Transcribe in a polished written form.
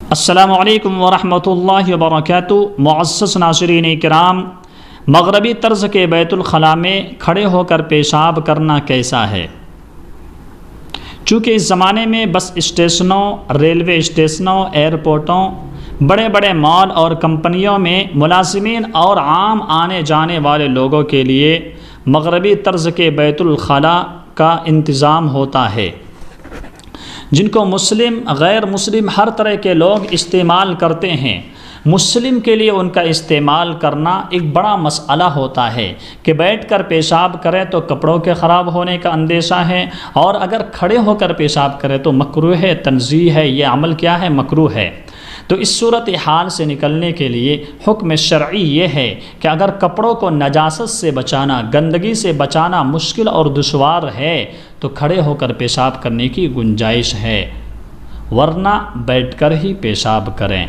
السلام علیکم ورحمۃ اللہ وبرکاتہ۔ معزز ناظرین کرام، مغربی طرز کے بیت الخلاء میں کھڑے ہو کر پیشاب کرنا کیسا ہے؟ چونکہ اس زمانے میں بس اسٹیشنوں، ریلوے اسٹیشنوں، ایئرپورٹوں، بڑے بڑے مال اور کمپنیوں میں ملازمین اور عام آنے جانے والے لوگوں کے لیے مغربی طرز کے بیت الخلاء کا انتظام ہوتا ہے، جن کو مسلم، غیر مسلم ہر طرح کے لوگ استعمال کرتے ہیں۔ مسلم کے لیے ان کا استعمال کرنا ایک بڑا مسئلہ ہوتا ہے کہ بیٹھ کر پیشاب کرے تو کپڑوں کے خراب ہونے کا اندیشہ ہے، اور اگر کھڑے ہو کر پیشاب کرے تو مکروہ ہے، تنزیہ ہے، یہ عمل کیا ہے؟ مکروہ ہے۔ تو اس صورتحال سے نکلنے کے لیے حکم شرعی یہ ہے کہ اگر کپڑوں کو نجاست سے بچانا، گندگی سے بچانا مشکل اور دشوار ہے تو کھڑے ہو کر پیشاب کرنے کی گنجائش ہے، ورنہ بیٹھ کر ہی پیشاب کریں۔